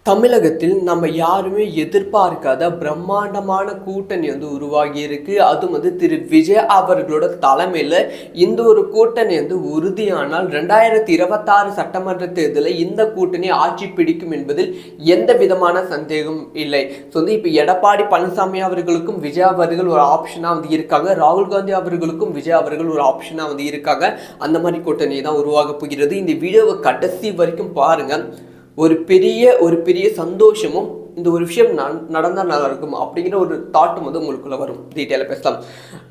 தமிழகத்தில் நம்ம யாருமே எதிர்பார்க்காத பிரம்மாண்டமான கூட்டணி உருவாகி இருக்கு. அதுவும் திரு விஜய் அவர்களோட தலைமையில் இந்த ஒரு கூட்டணி உறுதியானால் 2026 சட்டமன்ற தேர்தலில் இந்த கூட்டணி ஆட்சி பிடிக்கும் என்பதில் எந்த விதமான சந்தேகமும் இல்லை. இப்போ எடப்பாடி பழனிசாமி அவர்களுக்கும் விஜய் அவர்கள் ஒரு ஆப்ஷனா இருக்காங்க. ராகுல் காந்தி அவர்களுக்கும் விஜய் அவர்கள் ஒரு ஆப்ஷனா இருக்காங்க. அந்த மாதிரி கூட்டணி தான் உருவாக போகிறது. இந்த வீடியோவை கடைசி வரைக்கும் பாருங்க. ஒரு பெரிய சந்தோஷமும் இந்த ஒரு விஷயம் நடந்தால் நல்லா இருக்கும் அப்படிங்கிற ஒரு தாட்டும் உங்களுக்குள்ள வரும். டீட்டெயிலாக பேசலாம்.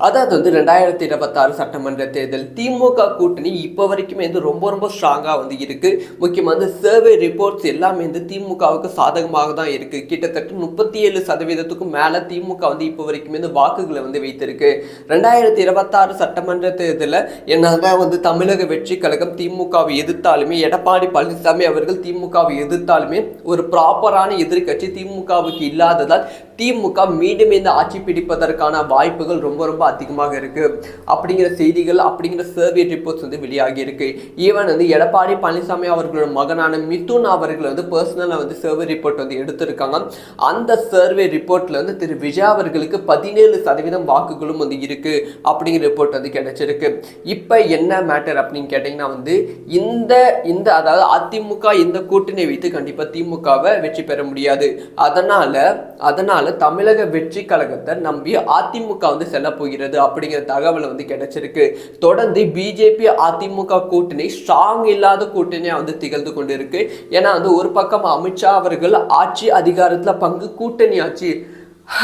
அதாவது 2026 சட்டமன்ற தேர்தல் திமுக கூட்டணி இப்போ வரைக்குமே ரொம்ப ஸ்ட்ராங்காக இருக்கு. முக்கியமாக சர்வே ரிப்போர்ட்ஸ் எல்லாமே திமுகவுக்கு சாதகமாக தான் இருக்கு. கிட்டத்தட்ட 37% மேலே திமுக இப்போ வரைக்குமே வாக்குகளை வைத்திருக்கு. 2026 சட்டமன்ற தேர்தலில் என்னதான் தமிழக வெற்றி கழகம் திமுகவை எதிர்த்தாலுமே, எடப்பாடி பழனிசாமி அவர்கள் திமுகவை எதிர்த்தாலுமே ஒரு ப்ராப்பரான எதிர்கட்சி திமுகவுக்கு இல்லாததால் திமுக மீண்டும் இந்த ஆட்சி பிடிப்பதற்கான வாய்ப்புகள் ரொம்ப அதிகமாக இருக்கு அப்படிங்கிற செய்திகள், அப்படிங்கிற சர்வே ரிப்போர்ட்ஸ் வெளியாகி இருக்கு. ஈவன் எடப்பாடி பழனிசாமி அவர்களோட மகனான மிதுன் அவர்கள் பர்சனலாக சர்வே ரிப்போர்ட் எடுத்திருக்காங்க. அந்த சர்வே ரிப்போர்ட்ல திரு விஜய் அவர்களுக்கு 17% வாக்குகளும் இருக்கு அப்படிங்கிற ரிப்போர்ட் கிடைச்சிருக்கு. இப்ப என்ன மேட்டர் அப்படின்னு கேட்டீங்கன்னா இந்த அதாவது அதிமுக இந்த கூட்டணி வைத்து கண்டிப்பா திமுகவை வெற்றி பெற முடியாது. அதனால தமிழக வெற்றி கழகத்தை நம்பி அதிமுக செல்ல போகிறது அப்படிங்கிற தகவல் கிடைச்சிருக்கு. தொடர்ந்து பிஜேபி அதிமுக கூட்டணி ஸ்ட்ராங் இல்லாத கூட்டணியா திகழ்ந்து கொண்டு இருக்கு. ஏன்னா ஒரு பக்கம் அமித்ஷா அவர்கள் ஆட்சி அதிகாரத்துல பங்கு கூட்டணி ஆட்சி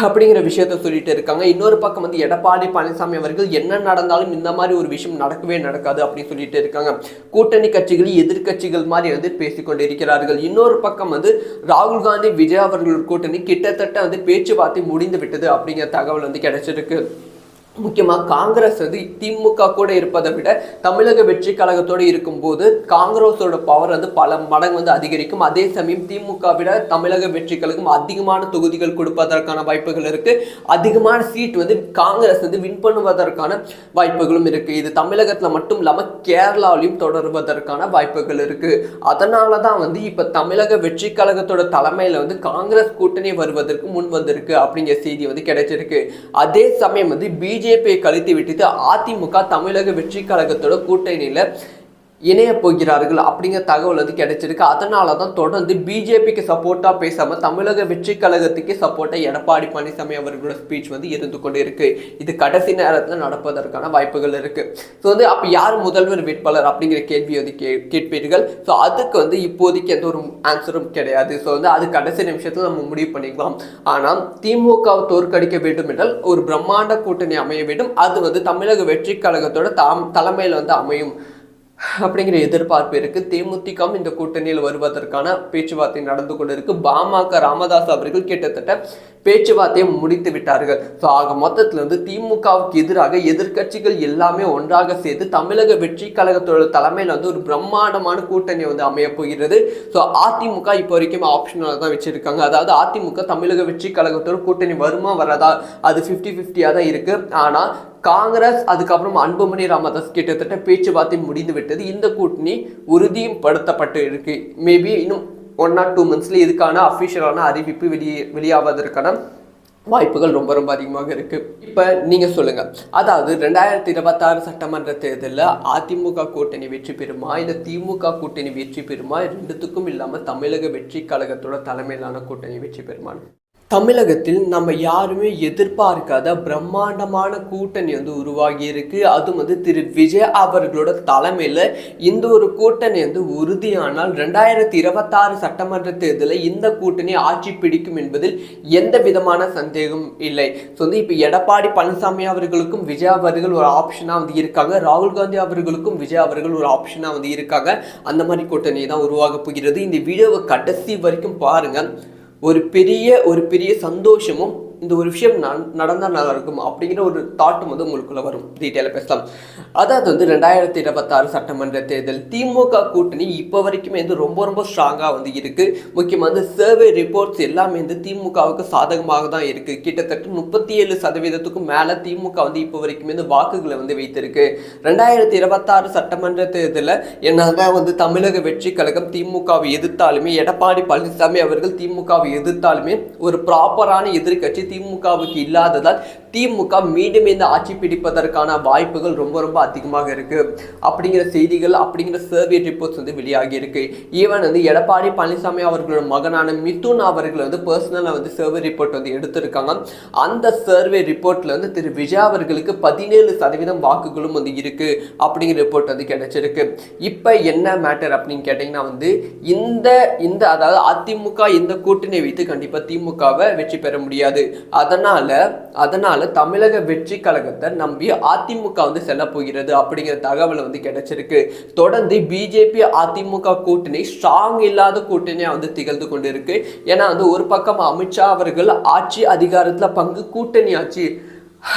அப்படிங்கிற விஷயத்த சொல்லிட்டு இருக்காங்க. இன்னொரு பக்கம் எடப்பாடி பழனிசாமி அவர்கள் என்ன நடந்தாலும் இந்த மாதிரி ஒரு விஷயம் நடக்கவே நடக்காது அப்படின்னு சொல்லிட்டு இருக்காங்க. கூட்டணி கட்சிகள் எதிர்கட்சிகள் மாதிரி பேசிக்கொண்டு இருக்கிறார்கள். இன்னொரு பக்கம் ராகுல் காந்தி விஜய் அவர்கள் கூட்டணி கிட்டத்தட்ட பேச்சுவார்த்தை முடிந்து விட்டது அப்படிங்கிற தகவல் கிடைச்சிருக்கு. முக்கியமாக காங்கிரஸ் திமுக கூட இருப்பதை விட தமிழக வெற்றி கழகத்தோடு இருக்கும்போது காங்கிரஸோட பவர் பல மடங்கு அதிகரிக்கும். அதே சமயம் திமுக விட தமிழக வெற்றி கழகம் அதிகமான தொகுதிகள் கொடுப்பதற்கான வாய்ப்புகள் இருக்கு. அதிகமான சீட் காங்கிரஸ் வின் பண்ணுவதற்கான வாய்ப்புகளும் இருக்கு. இது தமிழகத்துல மட்டும் இல்லாமல் கேரளாவிலும் தொடர்வதற்கான வாய்ப்புகள் இருக்கு. அதனால தான் இப்ப தமிழக வெற்றி கழகத்தோட தலைமையில காங்கிரஸ் கூட்டணி வருவதற்கு முன் வந்திருக்கு அப்படிங்கிற செய்தி கிடைச்சிருக்கு. அதே சமயம் பிஜேபியை கழித்து விட்டு அதிமுக தமிழக வெற்றி கழகத்தோட கூட்டணியில இணைய போகிறார்கள் அப்படிங்கிற தகவல் கிடைச்சிருக்கு. அதனால தான் தொடர்ந்து பிஜேபிக்கு சப்போர்ட்டா பேசாம தமிழக வெற்றி கழகத்துக்கு சப்போர்ட்டா எடப்பாடி பழனிசாமி அவர்களோட ஸ்பீச் இருந்து கொண்டு இருக்கு. இது கடைசி நேரத்தில் நடப்பதற்கான வாய்ப்புகள் இருக்கு. ஸோ அப்ப யார் முதல்வர் வேட்பாளர் அப்படிங்கிற கேள்வி கேட்பீர்கள். ஸோ அதுக்கு இப்போதைக்கு எந்த ஒரு ஆன்சரும் கிடையாது. ஸோ அது கடைசி நிமிஷத்துல நம்ம முடிவு பண்ணிக்கலாம். ஆனால் திமுகவை தோற்கடிக்க வேண்டும் என்றால் ஒரு பிரம்மாண்ட கூட்டணி அமைய வேண்டும். அது தமிழக வெற்றி கழகத்தோட தலைமையில் அமையும் அப்படிங்கிற எதிர்பார்ப்பு இருக்கு. தேமுதிக இந்த கூட்டணியில் வருவதற்கான பேச்சுவார்த்தை நடந்து கொண்டு இருக்கு. பாமக ராமதாஸ் அவர்கள் கிட்டத்தட்ட பேச்சுவார்த்தையை முடித்து விட்டார்கள். ஸோ ஆக மொத்தத்தில் திமுகவுக்கு எதிராக எதிர்கட்சிகள் எல்லாமே ஒன்றாக சேர்த்து தமிழக வெற்றி கழகத்தோட தலைமையில் ஒரு பிரம்மாண்டமான கூட்டணி அமைய போகிறது. ஸோ அதிமுக இப்போ வரைக்கும் ஆப்ஷனல் தான் வச்சிருக்காங்க. அதாவது அதிமுக தமிழக வெற்றி கழகத்தோட கூட்டணி வருமா வராதா அது 50-50 தான் இருக்கு. ஆனா காங்கிரஸ் அதுக்கப்புறம் அன்புமணி ராமதாஸ் கிட்டத்தட்ட பேச்சுவார்த்தை முடிந்து விட்டது. இந்த கூட்டணி உறுதியும் படுத்தப்பட்டு இருக்கு. மேபி இன்னும் 1 or 2 monthsல இதுக்கான அஃபிஷியலான அறிவிப்பு வெளியாவதற்கான வாய்ப்புகள் ரொம்ப அதிகமாக இருக்கு. இப்ப நீங்க சொல்லுங்க, அதாவது 2026 சட்டமன்ற தேர்தலில் அதிமுக கூட்டணி வெற்றி பெறுமா இல்ல திமுக கூட்டணி வெற்றி பெறுமா? ரெண்டுத்துக்கும் இல்லாம தமிழக வெற்றி கழகத்தோட தலைமையிலான கூட்டணி வெற்றி பெறுமான்னு தமிழகத்தில் நம்ம யாருமே எதிர்பார்க்காத பிரம்மாண்டமான கூட்டணி உருவாகி இருக்கு. அதுவும் திரு விஜய் அவர்களோட தலைமையில் இந்த ஒரு கூட்டணி உறுதியானால் 2026 சட்டமன்ற தேர்தலில் இந்த கூட்டணி ஆட்சி பிடிக்கும் என்பதில் எந்த விதமான சந்தேகமும் இல்லை. ஸோ இப்போ எடப்பாடி பழனிசாமி அவர்களுக்கும் விஜய் அவர்கள் ஒரு ஆப்ஷனா இருக்காங்க. ராகுல் காந்தி அவர்களுக்கும் விஜய் அவர்கள் ஒரு ஆப்ஷனா இருக்காங்க. அந்த மாதிரி கூட்டணி தான் உருவாக போகிறது. இந்த வீடியோவை கடைசி வரைக்கும் பாருங்க. ஒரு பெரிய சந்தோஷமும் இந்த ஒரு விஷயம் நடந்தால் நல்லா இருக்கும் அப்படிங்கிற ஒரு தாட்டும் வந்து உங்களுக்குள்ள வரும். டீட்டெயிலாக பேசலாம். அதாவது வந்து 2026 சட்டமன்ற தேர்தல் திமுக கூட்டணி இப்போ வரைக்குமே வந்து ரொம்ப ரொம்ப ஸ்ட்ராங்காக வந்து இருக்கு. முக்கியமாக வந்து சர்வே ரிப்போர்ட்ஸ் எல்லாமே வந்து திமுகவுக்கு சாதகமாக தான் இருக்கு. கிட்டத்தட்ட 37% மேலே திமுக வந்து இப்போ வரைக்குமே வந்து வாக்குகளை வந்து வைத்திருக்கு. 2026 சட்டமன்ற தேர்தலில் என்னதான் வந்து தமிழக வெற்றி கழகம் திமுகவை எதிர்த்தாலுமே, எடப்பாடி பழனிசாமி அவர்கள் திமுகவை எதிர்த்தாலுமே ஒரு ப்ராப்பரான எதிர்க்கட்சி திமுகவுக்கு இல்லாததால் திமுக மீண்டும் இந்த ஆட்சி பிடிப்பதற்கான வாய்ப்புகள் ரொம்ப ரொம்ப அதிகமாக இருக்கு அப்படிங்கிற செய்திகள், அப்படிங்கிற சர்வே ரிப்போர்ட்ஸ் வந்து வெளியாகி இருக்கு. ஈவன் வந்து எடப்பாடி பழனிசாமி அவர்களோட மகனான மிதுன் அவர்கள் வந்து பர்சனலாக வந்து சர்வே ரிப்போர்ட் வந்து எடுத்திருக்காங்க. அந்த சர்வே ரிப்போர்ட்ல வந்து திரு விஜய் அவர்களுக்கு 17% வாக்குகளும் வந்து இருக்கு அப்படிங்கிற ரிப்போர்ட் வந்து கிடைச்சிருக்கு. இப்போ என்ன மேட்டர் அப்படின்னு கேட்டீங்கன்னா வந்து இந்த அதாவது அதிமுக இந்த கூட்டணியை வைத்து கண்டிப்பா திமுகவை வெற்றி பெற முடியாது. அதனால தமிழக வெற்றி கழகத்தை நம்பி அதிமுக வந்து செல்ல போகிறது அப்படிங்கிற தகவல் வந்து கிடைச்சிருக்கு. தொடர்ந்து பிஜேபி அதிமுக கூட்டணி ஸ்ட்ராங் இல்லாத கூட்டணியா வந்து திகழ்ந்து கொண்டு இருக்கு. ஏன்னா வந்து ஒரு பக்கம் அமித்ஷா அவர்கள் ஆட்சி அதிகாரத்துல பங்கு கூட்டணி ஆட்சி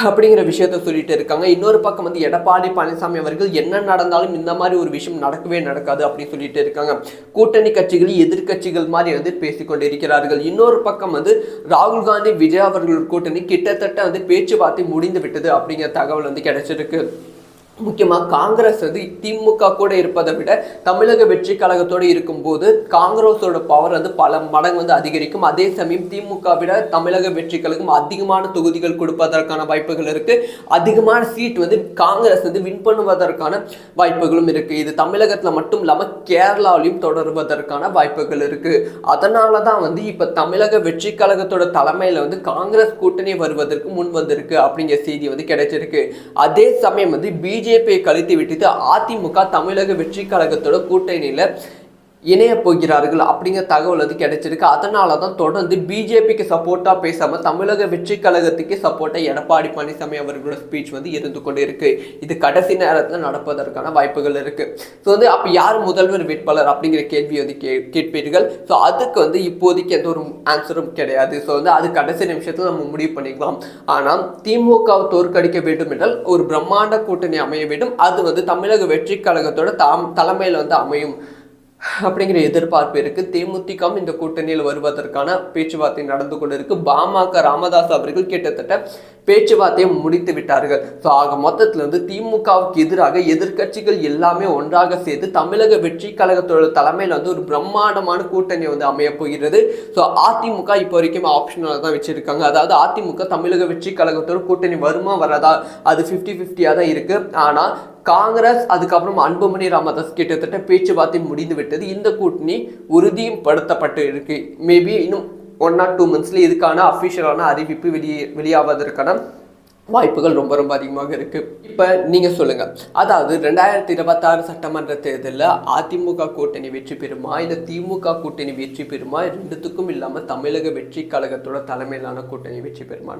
அப்படிங்கிற விஷயத்த சொல்லிட்டு இருக்காங்க. இன்னொரு பக்கம் வந்து எடப்பாடி பழனிசாமி அவர்கள் என்ன நடந்தாலும் இந்த மாதிரி ஒரு விஷயம் நடக்கவே நடக்காது அப்படின்னு சொல்லிட்டு இருக்காங்க. கூட்டணி கட்சிகள் எதிர்கட்சிகள் மாதிரி வந்து பேசிக்கொண்டு இருக்கிறார்கள். இன்னொரு பக்கம் வந்து ராகுல் காந்தி விஜய் அவர்கள் கூட்டணி கிட்டத்தட்ட வந்து பேச்சுவார்த்தை முடிந்து விட்டது அப்படிங்கிற தகவல் வந்து கிடைச்சிருக்கு. முக்கியமாக காங்கிரஸ் வந்து திமுக கூட இருப்பதை விட தமிழக வெற்றி கழகத்தோடு இருக்கும்போது காங்கிரஸோட பவர் வந்து பல மடங்கு வந்து அதிகரிக்கும். அதே சமயம் திமுக விட தமிழக வெற்றி கழகம் அதிகமான தொகுதிகள் கொடுப்பதற்கான வாய்ப்புகள் இருக்கு. அதிகமான சீட் வந்து காங்கிரஸ் வந்து வின் பண்ணுவதற்கான வாய்ப்புகளும் இருக்கு. இது தமிழகத்தில் மட்டும் இல்லாமல் கேரளாவிலும் தொடர்வதற்கான வாய்ப்புகள் இருக்கு. அதனால தான் வந்து இப்போ தமிழக வெற்றி கழகத்தோட தலைமையில் வந்து காங்கிரஸ் கூட்டணி வருவதற்கு முன் வந்திருக்கு அப்படிங்கிற செய்தி வந்து கிடைச்சிருக்கு. அதே சமயம் வந்து பிஜேபியை கழித்து விட்டு அதிமுக தமிழக வெற்றி கழகத்தோட கூட்டணியில இணைய போகிறார்கள் அப்படிங்கிற தகவல் வந்து கிடைச்சிருக்கு. அதனால தான் தொடர்ந்து பிஜேபிக்கு சப்போர்ட்டா பேசாம தமிழக வெற்றி கழகத்துக்கு சப்போர்ட்டா எடப்பாடி பழனிசாமி அவர்களோட ஸ்பீச் வந்து இருந்து கொண்டு இருக்கு. இது கடைசி நேரத்தில் நடப்பதற்கான வாய்ப்புகள் இருக்கு. ஸோ வந்து அப்போ யார் முதல்வர் வேட்பாளர் அப்படிங்கிற கேள்வி வந்து கேட்பீர்கள். ஸோ அதுக்கு வந்து இப்போதைக்கு எந்த ஒரு ஆன்சரும் கிடையாது. ஸோ வந்து அது கடைசி நிமிஷத்தில் நம்ம முடிவு பண்ணிக்கலாம். ஆனால் திமுகவை தோற்கடிக்க வேண்டும் என்றால் ஒரு பிரம்மாண்ட கூட்டணி அமைய வேண்டும். அது வந்து தமிழக வெற்றி கழகத்தோட தலைமையில் வந்து அமையும் அப்படிங்கிற எதிர்பார்ப்பு இருக்கு. தேமுதிக இந்த கூட்டணியில் வருவதற்கான பேச்சுவார்த்தை நடந்து கொண்டு இருக்கு. பாமக ராமதாஸ் அவர்கள் கிட்டத்தட்ட பேச்சுவார்த்தையை முடித்து விட்டார்கள். ஸோ ஆக மொத்தத்தில் வந்து திமுகவுக்கு எதிராக எதிர்கட்சிகள் எல்லாமே ஒன்றாக சேர்த்து தமிழக வெற்றி கழகத்தோட தலைமையில் வந்து ஒரு பிரம்மாண்டமான கூட்டணி வந்து அமைய போகிறது. ஸோ அதிமுக இப்போ வரைக்கும் ஆப்ஷனாக தான் வச்சிருக்காங்க. அதாவது அதிமுக தமிழக வெற்றி கழகத்தோட கூட்டணி வருமா வராதா அது 50-50 தான் இருக்கு. ஆனால் காங்கிரஸ் அதுக்கப்புறம் அன்புமணி ராமதாஸ் கிட்டத்தட்ட பேச்சுவார்த்தை முடிந்து விட்டது. இந்த கூட்டணி உறுதிப்படுத்தப்பட்டு இருக்கு. மேபி இன்னும் 1 or 2 months இதுக்கான அஃபிஷியலான அறிவிப்பு வெளியாவதற்கான வாய்ப்புகள் ரொம்ப ரொம்ப அதிகமாக இருக்கு. இப்ப நீங்க சொல்லுங்க, அதாவது 2026 சட்டமன்ற தேர்தலில் அதிமுக கூட்டணி வெற்றி பெறுமா இல்ல திமுக கூட்டணி வெற்றி பெறுமா? ரெண்டுத்துக்கும் இல்லாம தமிழக வெற்றி கழகத்தோட தலைமையிலான கூட்டணி வெற்றி பெறுமா?